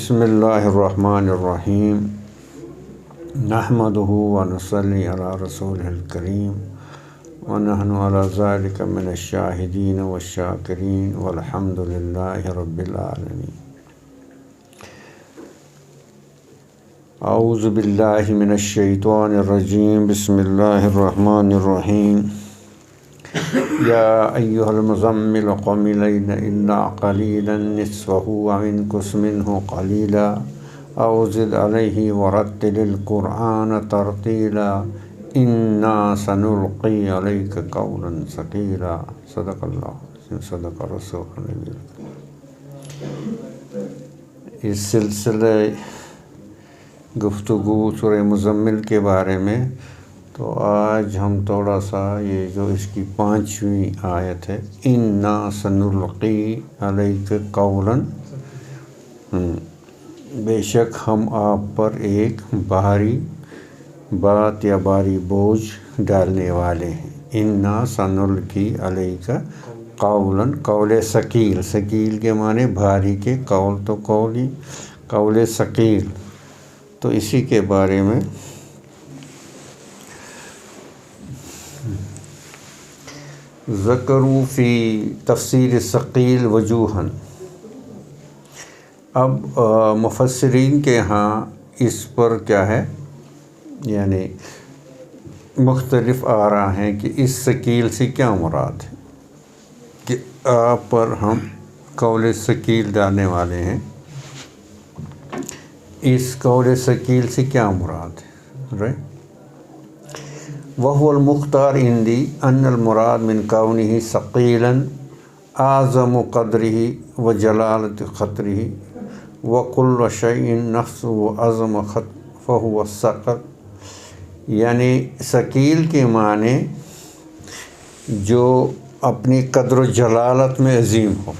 بسم اللہ الرحمن الرحیم نحمدہ ونصلی علی رسولہ الکریم ونحن علی ذالک من الشاہدین والشاکرین والحمد للہ رب العالمین۔ اعوذ باللہ من الشیطان الرجیم، بسم اللہ الرحمن الرحیم۔ یا ایہا المزمل قم اللیل الا قلیلا نصفہ او انقص منہ قلیلا او زد علیہ ورتل القرآن ترتیلا انا سنلقی علیک قولا ثقیلا۔ صدق اللہ، صدق رسول اللہ۔ اس سلسلہ گفتگو سورہ مزمل کے بارے میں تو آج ہم تھوڑا سا یہ جو اس کی 5ویں آیت ہے، انا سنلقی علیک قولا، بے شک ہم آپ پر ایک بھاری بات یا بھاری بوجھ ڈالنے والے ہیں۔ انا سنلقی علیک قولا، قول ثقیل، ثقیل کے معنی بھاری کے، قول تو قول ثقیل، تو اسی کے بارے میں ذکروا فی تفسیر ثقیل وجوہاً۔ اب مفسرین کے ہاں اس پر کیا ہے، یعنی مختلف آراء ہیں کہ اس ثقیل سے کیا مراد ہے، کہ آپ پر ہم قول ثقیل ڈالنے والے ہیں، اس قول ثقیل سے کیا مراد ہے، وَهُوَ الْمُخْتَارِ عِنْدِي أَنَّ الْمُرَادَ مِنْ كَوْنِهِ ثَقِيلًا أَعْظَمُ قَدْرِهِ وَجَلَالَةِ خَطْرِهِ وَكُلُّ شَيْءٍ نَفْسُهُ أَعْظَمُ فَهُوَ الثَّقَلُ، یعنی ثقیل کے معنی جو اپنی قدر و جلالت میں عظیم ہو،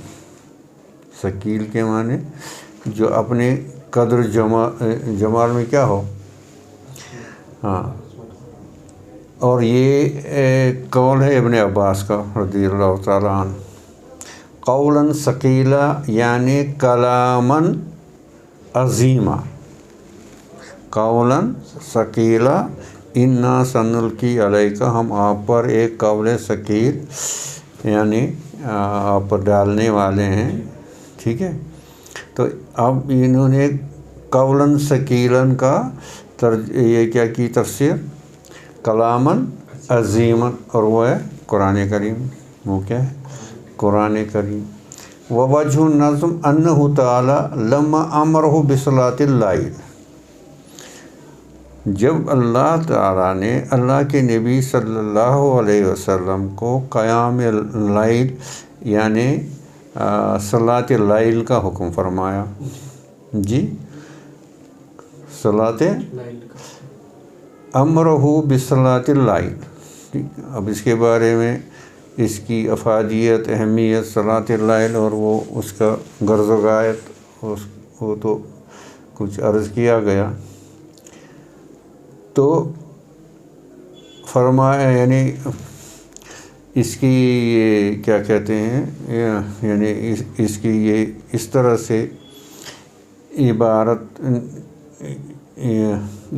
ثقیل کے معنی جو اپنے قدر جمال میں کیا ہو، ہاں، اور یہ قول ہے ابن عباس کا رضی اللہ تعالیٰ عنہ۔ قولاً ثقیلا یعنی کلاماً عظیما، قولاً ثقیلا انا سنلقی علیک، ہم آپ پر ایک قول ثقیل یعنی آپ پر ڈالنے والے ہیں، ٹھیک ہے۔ تو اب انہوں نے قولاً ثقیلاً کا یہ کیا کی تفسیر، کلاماً عظیماً، اور وہ ہے قرآن کریم، وہ کیا ہے قرآن کریم۔ ووجہ النظم انہ تعالی لما امرہ بصلاۃ اللیل، جب اللہ تعالیٰ نے اللہ کے نبی صلی اللہ علیہ وسلم کو قیام اللیل یعنی صلاۃ اللیل کا حکم فرمایا، جی صلاۃ امرہ بصلاۃ اللیل۔ اب اس کے بارے میں اس کی افادیت، اہمیت صلاۃ اللیل اور وہ اس کا غرض و غایت وہ تو کچھ عرض کیا گیا۔ تو فرمایا یعنی اس کی یہ کیا کہتے ہیں، یعنی اس کی یہ اس طرح سے عبارت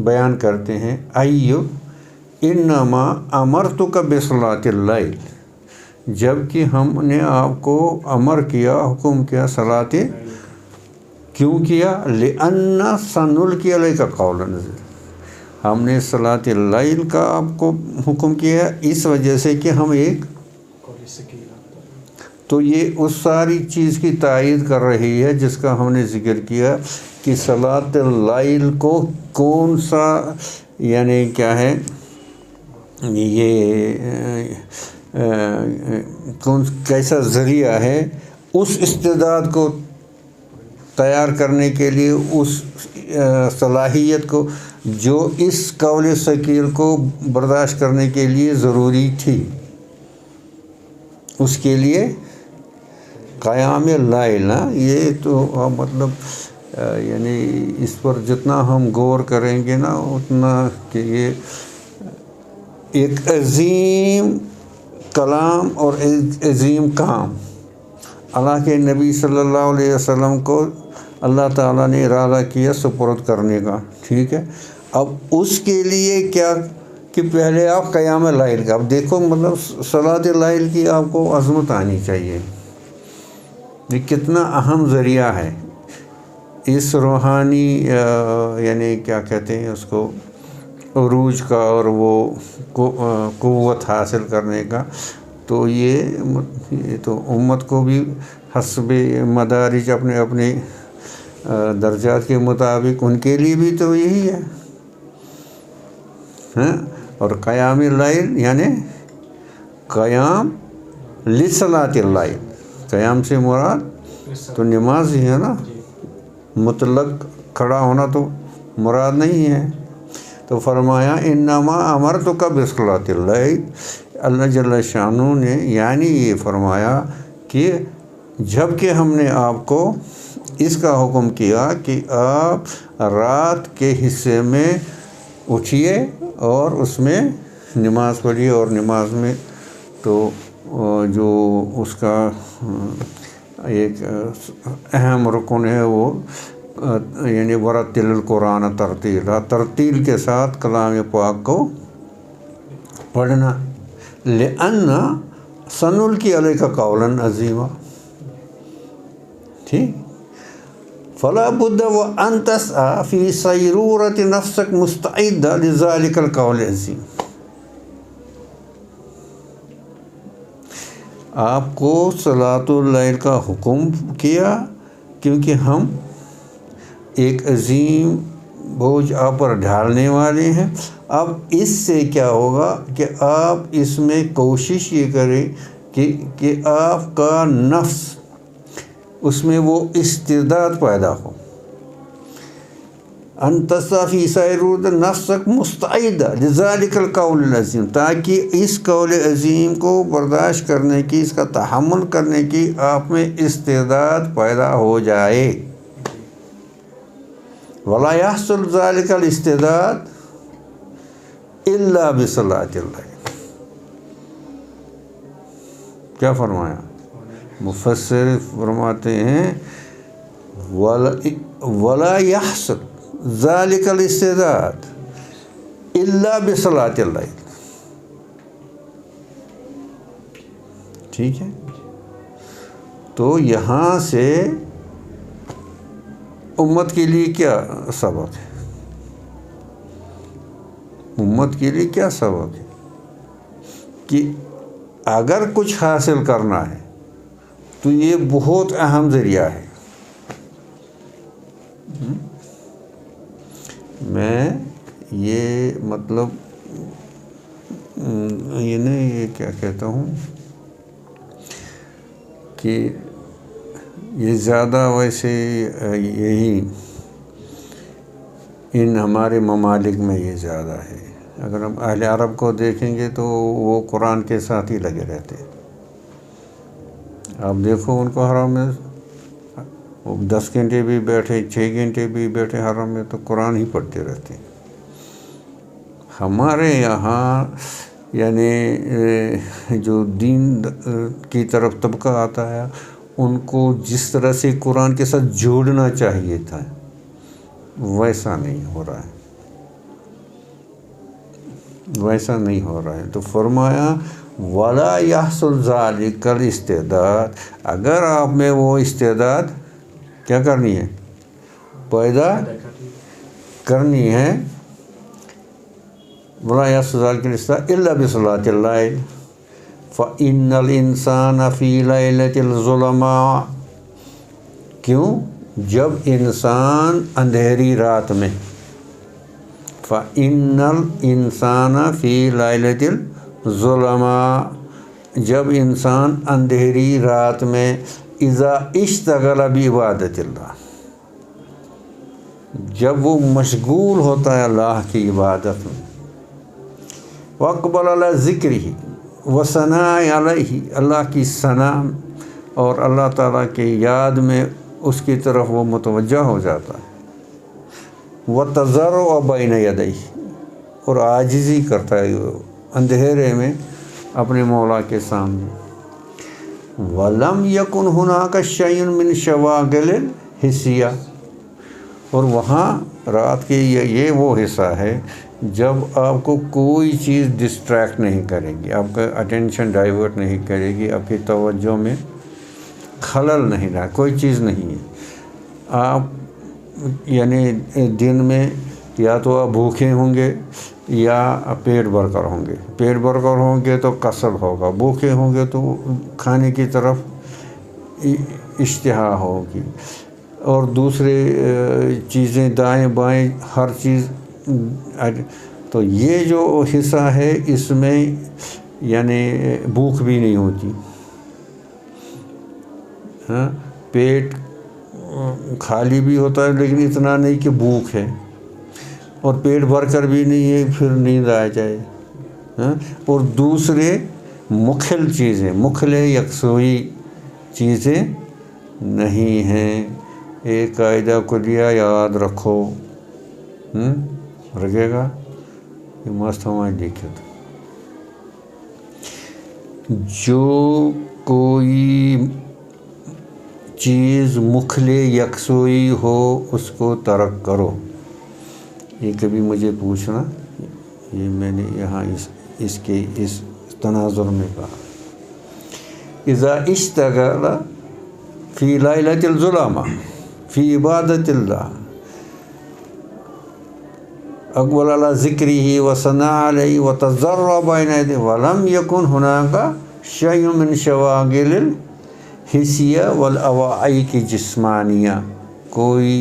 بیان کرتے ہیں، ایو انما امرتک بصلاۃ اللیل، جب کہ ہم نے آپ کو امر کیا، حکم کیا صلاۃ، کیوں کیا، لأن سنلقی علیک قولا، ہم نے صلاۃ اللیل کا آپ کو حکم کیا اس وجہ سے کہ ہم ایک، تو یہ اس ساری چیز کی تائید کر رہی ہے جس کا ہم نے ذکر کیا کہ صلاۃ اللیل کو کون سا یعنی کیا ہے، یہ کیسا ذریعہ ہے اس استعداد کو تیار کرنے کے لیے، اس صلاحیت کو جو اس قول ثقیل کو برداشت کرنے کے لیے ضروری تھی، اس کے لیے قیام اللیل۔ یہ تو مطلب یعنی اس پر جتنا ہم غور کریں گے نا اتنا کہ یہ ایک عظیم کلام اور عظیم کام، اللہ کے نبی صلی اللہ علیہ وسلم کو اللہ تعالیٰ نے ارادہ کیا سپرد کرنے کا، ٹھیک ہے۔ اب اس کے لیے کیا کہ پہلے آپ قیام لیل کا، اب دیکھو مطلب صلاۃ لیل کی آپ کو عظمت آنی چاہیے، یہ کتنا اہم ذریعہ ہے اس روحانی یعنی کیا کہتے ہیں اس کو، عروج کا اور وہ قوت حاصل کرنے کا۔ تو یہ تو امت کو بھی حسب مدارج اپنے اپنے درجات کے مطابق ان کے لیے بھی تو یہی ہے، ہاں۔ اور قیام اللیل یعنی قیام لصلاۃ اللیل، قیام سے مراد تو نماز ہی ہے نا، مطلق کھڑا ہونا تو مراد نہیں ہے۔ تو فرمایا انما امرتک بصلاۃ اللیل، اللہ جل شانہ نے یعنی یہ فرمایا کہ جب کہ ہم نے آپ کو اس کا حکم کیا کہ آپ رات کے حصے میں اٹھیے اور اس میں نماز پڑھیے، اور نماز میں تو جو اس کا ایک اہم رکن ہے وہ یعنی ورتل القرآن ترتیلا، ترتیل کے ساتھ کلام پاک کو پڑھنا، لأن سنلقی علیک قولا عظیما، ٹھیک۔ فلا بد وان تسعى فی صیرورۃ نفسک مستعدا لذلک القول العظیم، آپ کو صلاۃ اللیل کا حکم کیا کیونکہ ہم ایک عظیم بوجھ آپ پر ڈھالنے والے ہیں۔ اب اس سے کیا ہوگا کہ آپ اس میں کوشش یہ کریں کہ آپ کا نفس اس میں وہ استعداد پیدا ہو، ان تسعى فی صیرورۃ نفسک مستعدا لذلک القول العظیم، تاکہ اس قول عظیم کو برداشت کرنے کی، اس کا تحمل کرنے کی آپ میں استعداد پیدا ہو جائے۔ ولا يحصل ذلك الاستعداد الا بصلاۃ اللیل، کیا فرمایا مفسر فرماتے ہیں ولا يحصل ذلك الاستعداد الا بصلاۃ اللیل، ٹھیک ہے۔ تو یہاں سے امت کے لیے کیا سبق ہے، امت کے لیے کیا سبق ہے کہ اگر کچھ حاصل کرنا ہے تو یہ بہت اہم ذریعہ ہے۔ میں یہ مطلب یہ کیا کہتا ہوں کہ یہ زیادہ ویسے یہی ان ہمارے ممالک میں یہ زیادہ ہے۔ اگر ہم اہل عرب کو دیکھیں گے تو وہ قرآن کے ساتھ ہی لگے رہتے ہیں۔ آپ دیکھو ان کو حرم میں وہ 10 گھنٹے بھی بیٹھے، 6 گھنٹے بھی بیٹھے حرم میں تو قرآن ہی پڑھتے رہتے ہیں۔ ہمارے یہاں یعنی جو دین کی طرف طبقہ آتا ہے ان کو جس طرح سے قرآن کے ساتھ جوڑنا چاہیے تھا ویسا نہیں ہو رہا ہے، ویسا نہیں ہو رہا ہے۔ تو فرمایا ولا يحصل ذلك الاستعداد، اگر آپ میں وہ استعداد کیا کرنی ہے، پیدا کرنی ہے، ولا يحصل ذلك الاستعداد الا بصلاۃ اللیل فإن الإنسان فی لیلۃ الظلماء، کیوں؟ جب انسان اندھیری رات میں، فإن الإنسان فی لیلۃ الظلماء، جب انسان اندھیری رات میں، اذا اشتغل بعبادۃ اللہ، جب وہ مشغول ہوتا ہے اللہ کی عبادت میں، واقبل علی ذکرہ وثناء علیہ، اللہ کی ثنا اور اللہ تعالیٰ کی یاد میں اس کی طرف وہ متوجہ ہو جاتا ہے، وتضرع بین یدیہ، اور عاجزی کرتا ہے اندھیرے میں اپنے مولا کے سامنے، ولم یکن ہناک شیء من شواغل الحسیہ، اور وہاں رات کے یہ وہ حصہ ہے جب آپ کو کوئی چیز ڈسٹریکٹ نہیں کرے گی، آپ کا اٹینشن ڈائیورٹ نہیں کرے گی، آپ کی توجہ میں خلل نہیں رہا، کوئی چیز نہیں ہے. آپ یعنی دن میں یا تو آپ بھوکے ہوں گے یا پیٹ بھر کر ہوں گے. پیٹ بھر کر ہوں گے تو کسل ہوگا، بھوکے ہوں گے تو کھانے کی طرف اشتہا ہوگی، اور دوسرے چیزیں دائیں بائیں ہر چیز. تو یہ جو حصہ ہے اس میں یعنی بھوک بھی نہیں ہوتی. ہاں، پیٹ خالی بھی ہوتا ہے لیکن اتنا نہیں کہ بھوک ہے، اور پیٹ بھر کر بھی نہیں ہے پھر نیند آ جائے. اور دوسرے مخل چیزیں، مخل یکسوئی چیزیں نہیں ہیں. ایک قاعدہ کلیہ یاد رکھو، رکھے گا یہ مست ہماری دیکھت. جو کوئی چیز مخل یکسوئی ہو اس کو ترک کرو. یہ کبھی مجھے پوچھنا، یہ میں نے یہاں اس کے اس تناظر میں کہا. اذا اشتغل فی لیلۃ الظلمہ فی عبادت اللہ اقبل علی ذکرہ وثناء علیہ وتضرع بین یدیہ ولم یکن ہناک شیء من شواغل الحسیہ والاوعیۃ الجسمانیہ. کوئی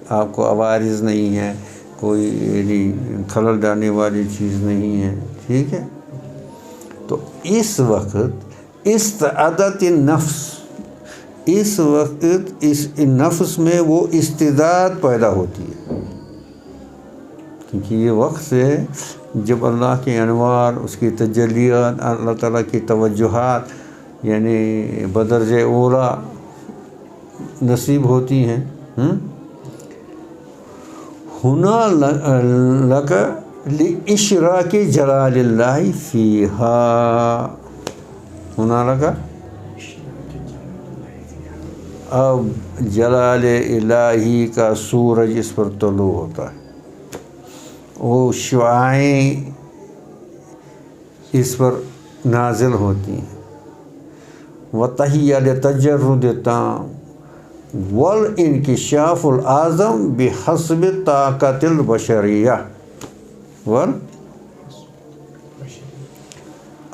آپ کو عوارض نہیں ہے، کوئی خلل ڈالنے والی چیز نہیں ہے، ٹھیک ہے. تو اس وقت استعدت النفس، اس وقت اس نفس میں وہ استعداد پیدا ہوتی ہے، کیونکہ یہ وقت ہے جب اللہ کے انوار، اس کی تجلیات، اللہ تعالیٰ کی توجہات یعنی بدرجہ اولیٰ نصیب ہوتی ہیں. ہنا لک لاشراق جلال اللہ فیہا، ہنا لک اب جلال الہی کا سورج اس پر طلوع ہوتا ہے، وہ شعاعیں اس پر نازل ہوتی ہیں. وتحیہ لتجرد تام والانکشاف الاعظم بحسب طاقت البشریہ.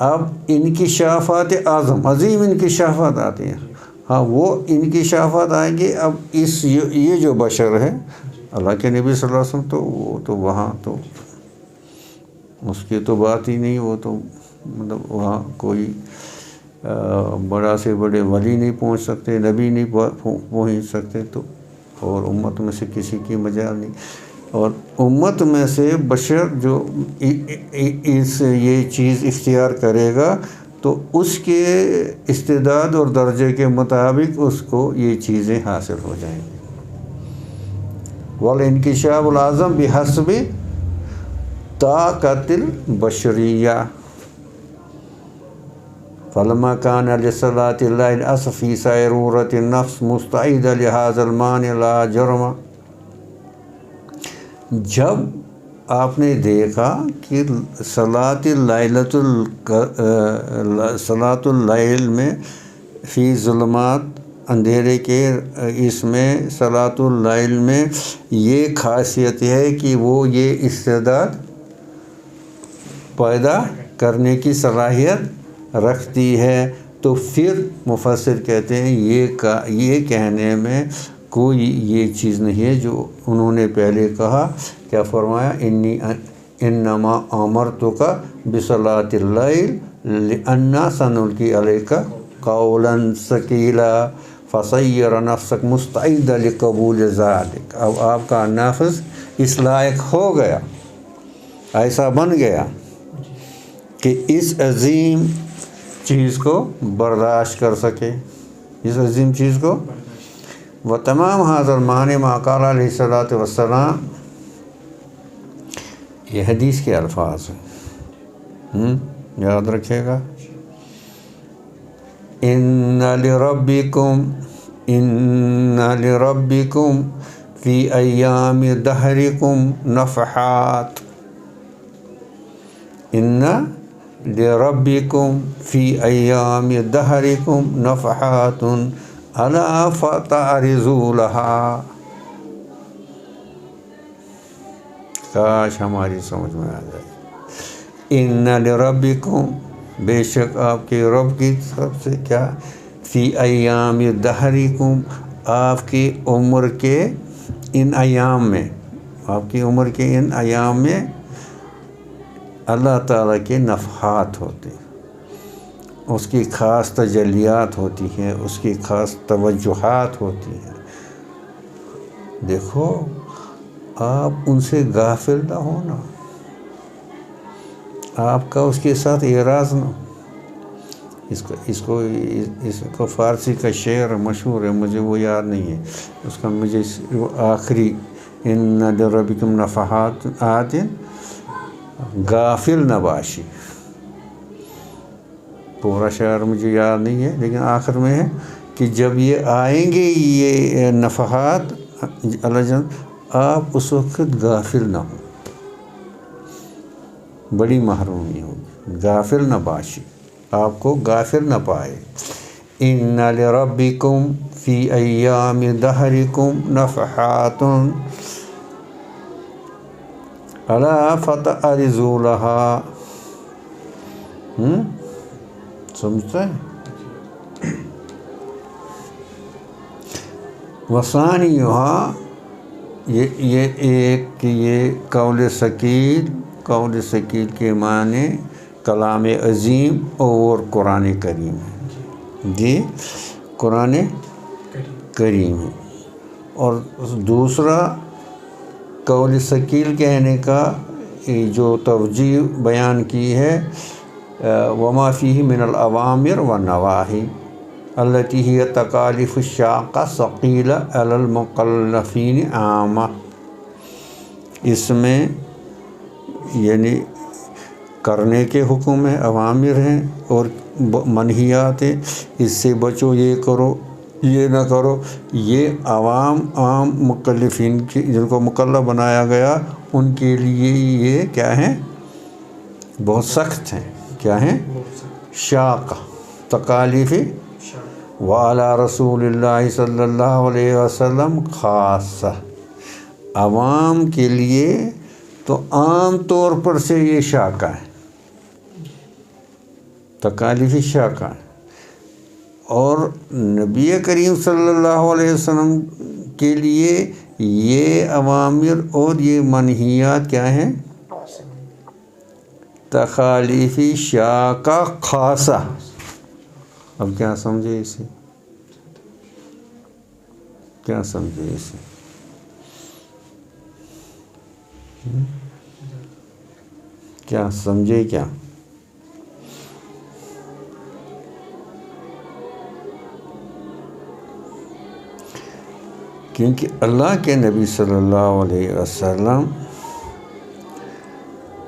اب انکشافات اعظم، عظیم انکشافات آتے ہیں. ہاں، وہ انکشافات آئیں گے. اب یہ جو بشر ہے، اللہ کے نبی صلی اللہ علیہ وسلم تو وہ تو وہاں تو اس کی تو بات ہی نہیں، وہ تو مطلب وہاں کوئی بڑا سے بڑے ولی نہیں پہنچ سکتے، نبی نہیں پہنچ سکتے. تو اور امت میں سے کسی کی مجال نہیں. اور امت میں سے بشر جو اس یہ چیز اختیار کرے گا تو اس کے استعداد اور درجے کے مطابق اس کو یہ چیزیں حاصل ہو جائیں گی. والانکشاف الاعظم بحسب طاقت البشریہ. فلما كان لصلاة الله العصر في سيرورة النفس مستعد لهذا المانع لا جرم. جب آپ نے دیکھا کہ صلاۃ اللیل میں فی ظلمات، اندھیرے کے اس میں صلاۃ اللیل میں یہ خاصیت ہے کہ وہ یہ استعداد پیدا کرنے کی صلاحیت رکھتی ہے. تو پھر مفسر کہتے ہیں یہ کہنے میں کوئی یہ چیز نہیں ہے جو انہوں نے پہلے کہا. کیا فرمایا؟ انما امرتک بصلاۃ اللیل لأنا سنلقی علیک قولا ثقیلا فسیر نفسک مستعدا لقبول ذلک. اب آپ کا نفس اس لائق ہو گیا، ایسا بن گیا کہ اس عظیم چیز کو برداشت کر سکے، اس عظیم چیز کو. وہ تمام حاضر معنی ما قال علیہ الصلوۃ والسلام، یہ حدیث کے الفاظ ہیں، یاد رکھیے گا. ان لربکم فی ایام دہرکم نفحات ان لربکم فی ایام دہرکم نفحات الا فتعرضوا لها. کاش ہماری سمجھ میں آ جائے. ان لربکم، بے شک آپ کے رب کی طرف سے، کیا؟ فی ایام دہرکم، آپ کی عمر کے ان ایام میں، آپ کی عمر کے ان ایام میں اللہ تعالیٰ کے نفحات ہوتے ہیں، اس کی خاص تجلیات ہوتی ہیں، اس کی خاص توجہات ہوتی ہیں. دیکھو آپ ان سے غافل نہ ہونا، آپ کا اس کے ساتھ اعراض نہ. اس کو فارسی کا شعر مشہور ہے، مجھے وہ یاد نہیں ہے اس کا، مجھے آخری ان لربکم نفحات غافل نہ باشی، پورا شعر مجھے یاد نہیں ہے، لیکن آخر میں ہے کہ جب یہ آئیں گے یہ نفحات اللہ جان، آپ اس وقت غافل نہ ہوں، بڑی محرومی ہوگی، غافل نہ باشی، آپ کو غافل نہ پائے. ان لربکم فی ایام دہرکم نفحات الا فتعرضوا لها. سمجھتا ہے؟ وثانیہا، یہ ایک کہ یہ قول ثقیل کے معنی کلام عظیم اور قرآن کریم ہے. جی قرآن کریم ہے. اور دوسرا قول ثقیل کہنے کا جو توجیہ بیان کی ہے، وما فیہ من الاوامر والنواہی التی ہی تکالیف الشاقہ ثقیلہ علی المکلفین عامہ. اس میں یعنی کرنے کے حکم ہیں، اوامر ہیں، اور منہیات ہیں، اس سے بچو، یہ کرو، یہ نہ کرو. یہ عام مکلفین کی، جن کو مکلف بنایا گیا، ان کے لیے یہ کیا ہیں؟ بہت سخت ہیں. کیا ہیں؟ شاق، تکالیف. وعلی رسول اللہ صلی اللہ علیہ وسلم خاصہ، عوام کے لیے تو عام طور پر سے یہ شاقہ ہے، تکالیف شاقہ ہے. اور نبی کریم صلی اللہ علیہ وسلم کے لیے یہ اوامر اور یہ منہیات کیا ہیں؟ تخالیف شاقہ خاصہ. اب کیا سمجھے اسے؟ کیا سمجھے اسے؟ کیا سمجھے؟ کیا کیونکہ اللہ کے نبی صلی اللہ علیہ وسلم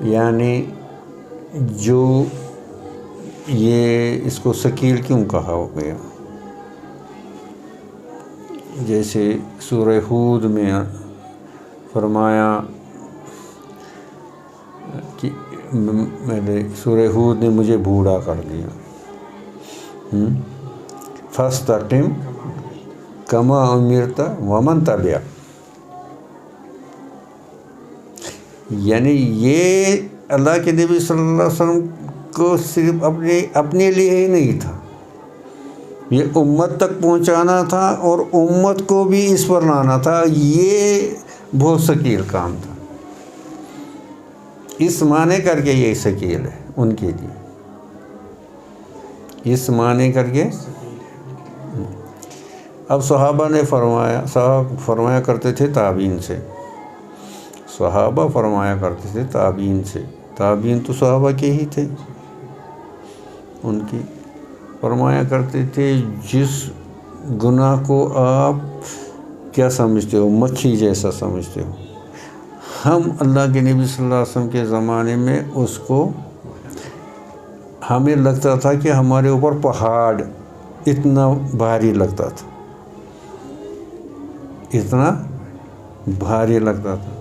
یعنی جو یہ اس کو ثقیل کیوں کہا ہو گیا؟ جیسے سورہ ہود میں فرمایا کہ سورہ ہود نے مجھے بوڑھا کر دیا. فاستقم کما امرت ومن تبعک. یعنی یہ اللہ کے نبی صلی اللہ علیہ وسلم کو صرف اپنے لیے ہی نہیں تھا، یہ امت تک پہنچانا تھا اور امت کو بھی اس پر لانا تھا. یہ بہت ثقیل کام تھا. اس معنی کر کے یہ ثقیل ہے ان کے لیے، اس معنی کر کے. اب صحابہ نے فرمایا کرتے تھے تابعین سے، صحابہ فرمایا کرتے تھے تابعین سے، تابعین تو صحابہ کے ہی تھے. ان کی فرمایا کرتے تھے جس گناہ کو آپ کیا سمجھتے ہو؟ مکھی جیسا سمجھتے ہو، ہم اللہ کے نبی صلی اللہ علیہ وسلم کے زمانے میں اس کو ہمیں لگتا تھا کہ ہمارے اوپر پہاڑ اتنا بھاری لگتا تھا، اتنا بھاری لگتا تھا.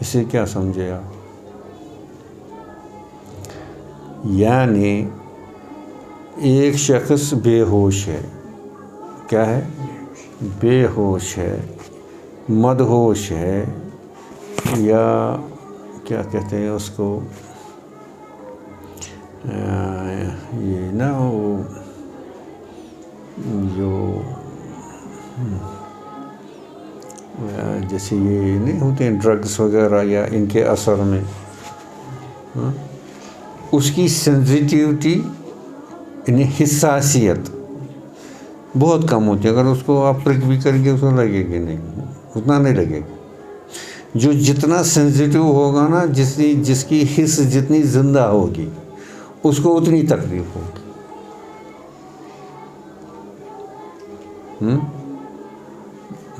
اسے کیا سمجھے آپ؟ یعنی ایک شخص بے ہوش ہے. کیا ہے؟ بے ہوش ہے، مدہوش ہے، یا کیا کہتے ہیں اس کو، یہ نا وہ جو جیسے یہ نہیں ہوتے ہیں ڈرگس وغیرہ یا ان کے اثر میں، اس کی سینسیٹیوٹی یعنی حساسیت بہت کم ہوتی ہے. اگر اس کو آپ پرک بھی کریں گے اس کو لگے گی نہیں، اتنا نہیں لگے گا. جو جتنا سینسیٹیو ہوگا نا، جس کی حس جتنی زندہ ہوگی اس کو اتنی تکلیف ہوگی.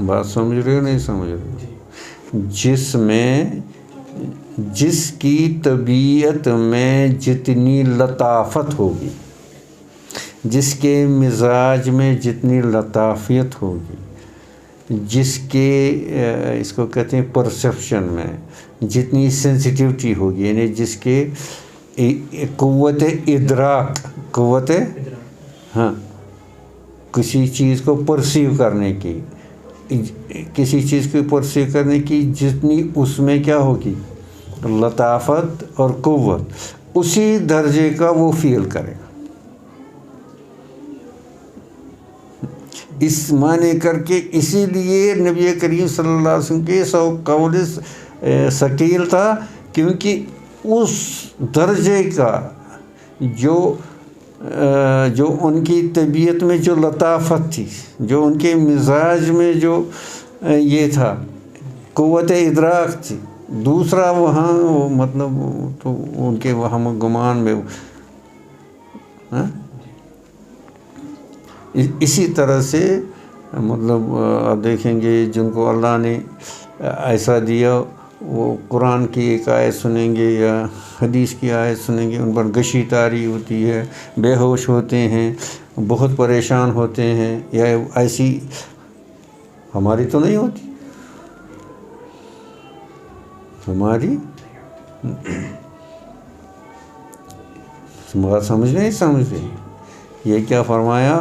بات سمجھ رہے ہو نہیں سمجھ رہے؟ جس کی طبیعت میں جتنی لطافت ہوگی، جس کے مزاج میں جتنی لطافیت ہوگی، جس کے اس کو کہتے ہیں پرسیپشن میں جتنی سینسیٹیوٹی ہوگی، یعنی جس کے قوت ادراک ہاں کسی چیز کو پرسیو کرنے کی، جتنی اس میں کیا ہوگی لطافت اور قوت، اسی درجے کا وہ فیل کرے گا. اس معنی کر کے اسی لیے نبی کریم صلی اللہ علیہ وسلم کے قول ثقیل تھا، کیونکہ اس درجے کا جو ان کی طبیعت میں جو لطافت تھی، جو ان کے مزاج میں جو یہ تھا قوت ادراک تھی، دوسرا وہاں مطلب تو ان کے وہاں گمان میں اسی طرح سے مطلب آپ دیکھیں گے جن کو اللہ نے ایسا دیا، وہ قرآن کی ایک آیت سنیں گے یا حدیث کی آیت سنیں گے، ان پر غشی طاری ہوتی ہے، بے ہوش ہوتے ہیں، بہت پریشان ہوتے ہیں. یا ایسی ہماری تو نہیں ہوتی، ہماری بات سمجھ نہیں سمجھتے. یہ کیا فرمایا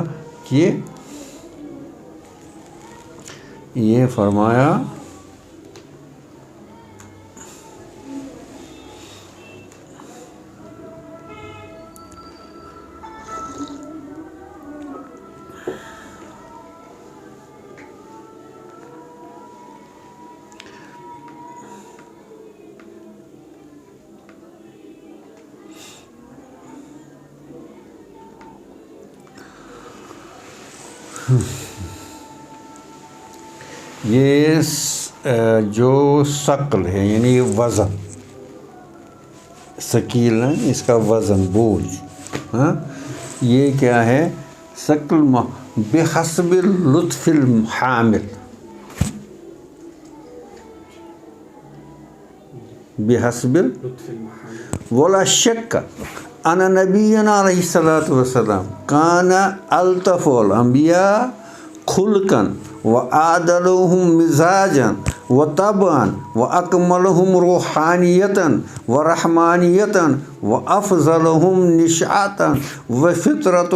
کہ یہ فرمایا یہ جو ثقل ہے یعنی وزن، ثقیل ہے اس کا وزن، بوجھ، یہ کیا ہے؟ ثقل بحسب لطف الحامل، بحسب ولا شک ان نبینا علیہ الصلوۃ والسلام کان الطف الانبیاء خلقا وأعدلهم مزاجا وطبعا وأكملهم روحانية ورحمانية وأفضلهم نشأة وفطرة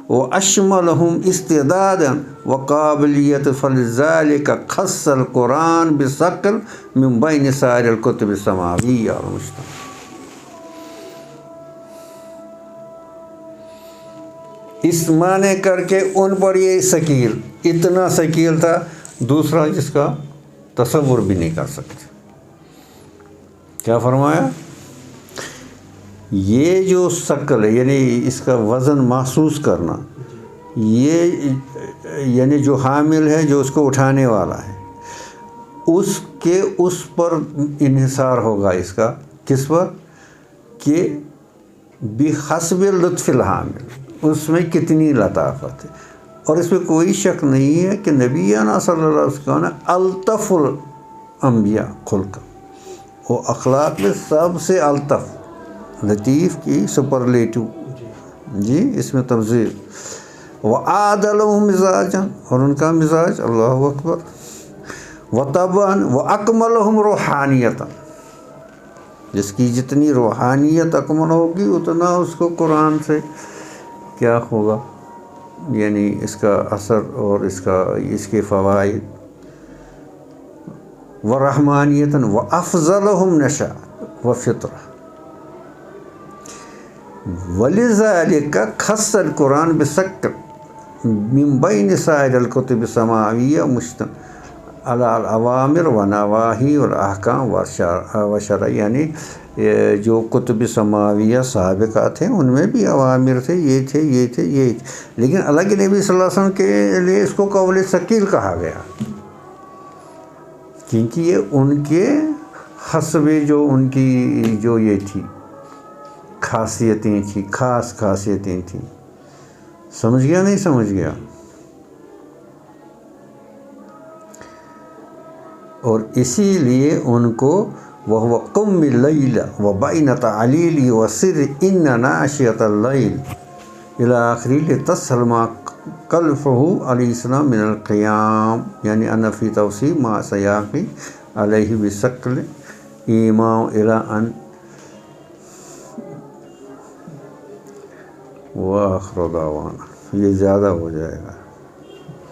وأشملهم استعدادا وقابلية، فلذلك خص القرآن بالثقل من بين سائر الكتب السماوية والمشتمل. اس معنی کر کے ان پر یہ ثقیل، اتنا ثقیل تھا دوسرا جس کا تصور بھی نہیں کر سکتے. کیا فرمایا؟ یہ جو ثقل ہے یعنی اس کا وزن محسوس کرنا، یہ یعنی جو حامل ہے، جو اس کو اٹھانے والا ہے، اس پر انحصار ہوگا اس کا. کس پر؟ کہ بحسب لطف الحامل، اس میں کتنی لطافت ہے. اور اس میں کوئی شک نہیں ہے کہ نبینا صلی اللہ علیہ وسلم الطف الانبیاء خلقا، وہ اخلاق میں سب سے الطف، لطیف کی سپرلیٹو، جی اس میں تفضیل. وَأَعْدَلُهُمْ مِزَاجًا، اور ان کا مزاج اللہ اکبر، وطبعاً وَأَكْمَلُهُمْ روحانیتاً، جس کی جتنی روحانیت اکمل ہوگی اتنا اس کو قرآن سے کیا ہوگا، یعنی اس کا اثر اور اس کے فوائد. وَرَحْمَانِيَةً وَأَفْضَلُهُمْ نَشَأَةً وَفِطْرَةً. وَلِذَلِكَ خَصَّ الْقُرْآنَ بِالسَّكْرِ مِنْ بَيْنِ سَائِرِ الْكُتُبِ السَّمَاوِيَّةِ مُشْتَمِلًا عَلَى الْأَوَامِرِ وَالنَّوَاهِي وَالْأَحْكَامِ وَالشَّرَائِعِ. یعنی جو کتب سماویہ سابقہ تھے ان میں بھی اوامر تھے، یہ تھے، لیکن اللہ کے نبی صلی اللہ علیہ وسلم کے لیے اس کو قول ثقیل کہا گیا، کیونکہ یہ ان کے حسب جو ان کی جو یہ تھی خاصیتیں تھیں، خاص خاصیتیں تھیں. سمجھ گیا نہیں سمجھ گیا؟ اور اسی لیے ان کو وَهُوَ قُمِّ اللَّيْلَ وَبَيْنَ تَعْلِيلِ وَسِرِّ إِنَّ نَاشِيَةَ اللَّيْلِ إِلَى آخِرِ لِتَسْهَلْ مَا قَلْفَهُ عَلَيْهِ السَّلَامُ مِنَ الْقِيَامِ. یعنی أَنَّ فِي تَوْسِيعٍ مَا سَيَأْتِي عَلَيْهِ بِالشَّكْلِ إِيمَاءٌ إِلَى أَنْ وآخر دعوانا. یہ زیادہ ہو جائے گا.